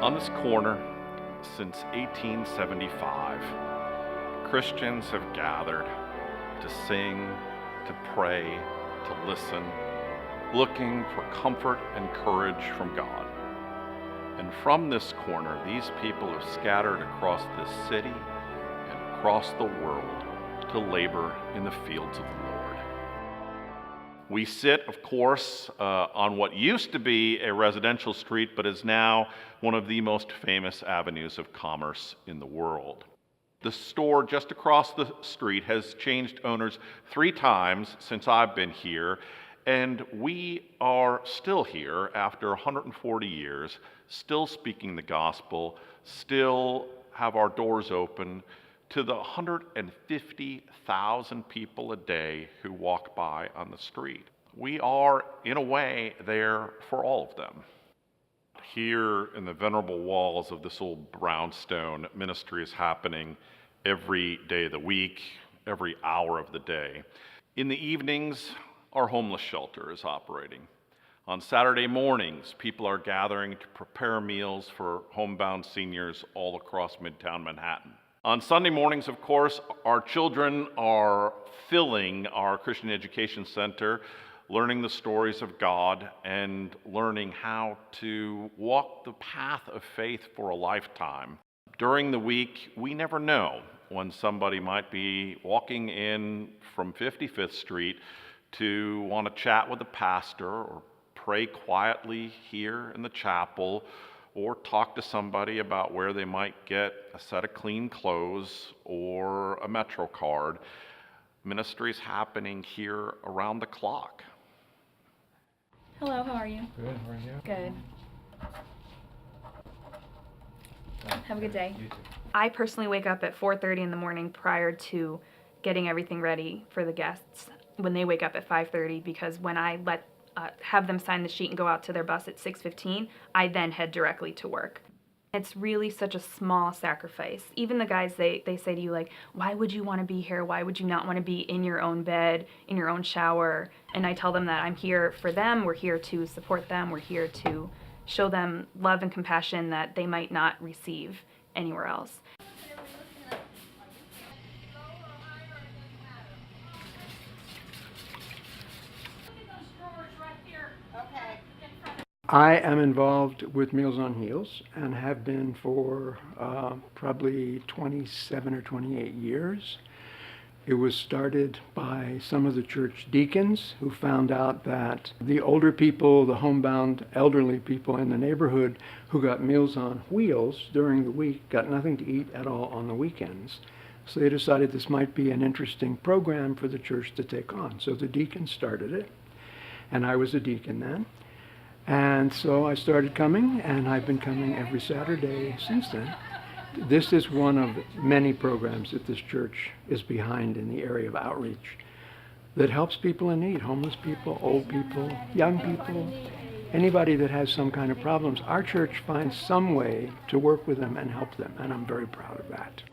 On this corner, since 1875, Christians have gathered to sing, to pray, to listen, looking for comfort and courage from God. And from this corner, these people have scattered across this city and across the world to labor in the fields of the Lord. We sit, of course, on what used to be a residential street, but is now one of the most famous avenues of commerce in the world. The store just across the street has changed owners 3 times since I've been here, and we are still here after 140 years, still speaking the gospel, still have our doors open to the 150,000 people a day who walk by on the street. We are, in a way, there for all of them. Here in the venerable walls of this old brownstone, ministry is happening every day of the week, every hour of the day. In the evenings, our homeless shelter is operating. On Saturday mornings, people are gathering to prepare meals for homebound seniors all across Midtown Manhattan. On Sunday mornings, of course, our children are filling our Christian Education Center, learning the stories of God and learning how to walk the path of faith for a lifetime. During the week, we never know when somebody might be walking in from 55th Street to want to chat with a pastor or pray quietly here in the chapel or talk to somebody about where they might get a set of clean clothes or a Metro card. Ministry is happening here around the clock. Hello, how are you? Good, how are you? Good. Have a good day. You too. I personally wake up at 4:30 in the morning prior to getting everything ready for the guests when they wake up at 5:30, because when I have them sign the sheet and go out to their bus at 6:15, I then head directly to work. It's really such a small sacrifice. Even the guys, they say to you, like, why would you want to be here? Why would you not want to be in your own bed, in your own shower? And I tell them that I'm here for them. We're here to support them. We're here to show them love and compassion that they might not receive anywhere else. I am involved with Meals on Wheels and have been for probably 27 or 28 years. It was started by some of the church deacons who found out that the older people, the homebound elderly people in the neighborhood who got Meals on Wheels during the week got nothing to eat at all on the weekends. So they decided this might be an interesting program for the church to take on. So the deacons started it, and I was a deacon then. And so I started coming, and I've been coming every Saturday since then. This is one of many programs that this church is behind in the area of outreach that helps people in need, homeless people, old people, young people, anybody that has some kind of problems. Our church finds some way to work with them and help them, and I'm very proud of that.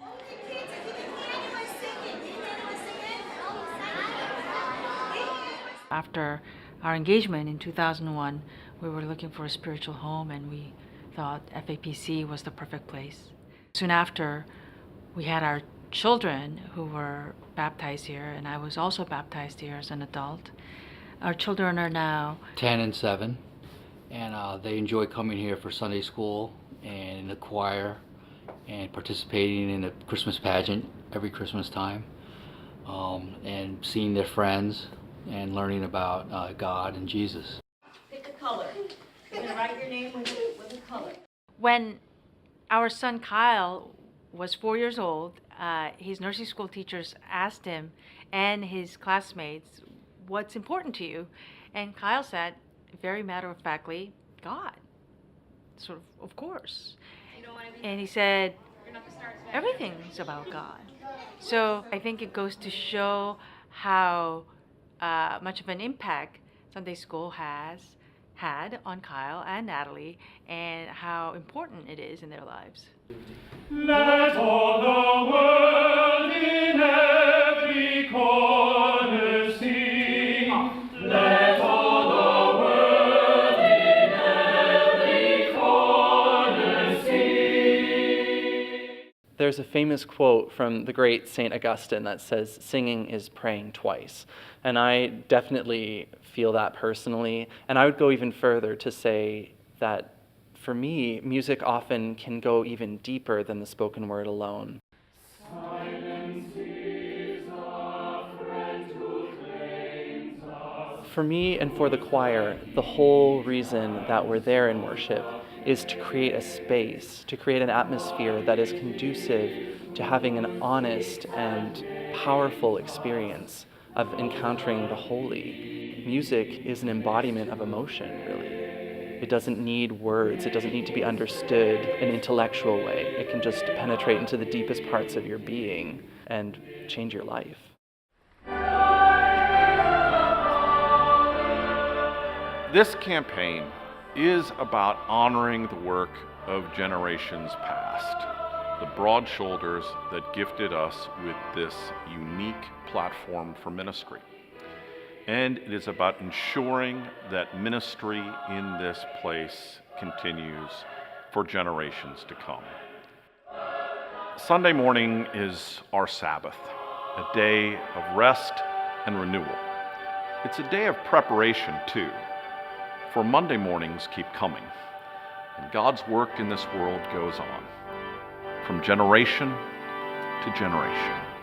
After our engagement in 2001, we were looking for a spiritual home, and we thought FAPC was the perfect place. Soon after, we had our children who were baptized here, and I was also baptized here as an adult. Our children are now 10 and 7, and they enjoy coming here for Sunday school and in the choir and participating in the Christmas pageant every Christmas time, and seeing their friends and learning about God and Jesus. Pick a color. You're going to write your name with a color. When our son Kyle was 4 years old, his nursery school teachers asked him and his classmates, what's important to you? And Kyle said, very matter-of-factly, God. Sort of course. You know what I mean? And he said, everything's about God. So I think it goes to show how much of an impact Sunday school has had on Kyle and Natalie, and how important it is in their lives. Let all the world in every corner sing. Let all the world in every corner sing. There's a famous quote from the great St. Augustine that says, "Singing is praying twice." And I definitely feel that personally. And I would go even further to say that for me, music often can go even deeper than the spoken word alone. For me and for the choir, the whole reason that we're there in worship is to create a space, to create an atmosphere that is conducive to having an honest and powerful experience of encountering the holy. Music is an embodiment of emotion, really. It doesn't need words. It doesn't need to be understood in an intellectual way. It can just penetrate into the deepest parts of your being and change your life. This campaign is about honoring the work of generations past, the broad shoulders that gifted us with this unique platform for ministry. And it is about ensuring that ministry in this place continues for generations to come. Sunday morning is our Sabbath, a day of rest and renewal. It's a day of preparation, too, for Monday mornings keep coming, and God's work in this world goes on, from generation to generation.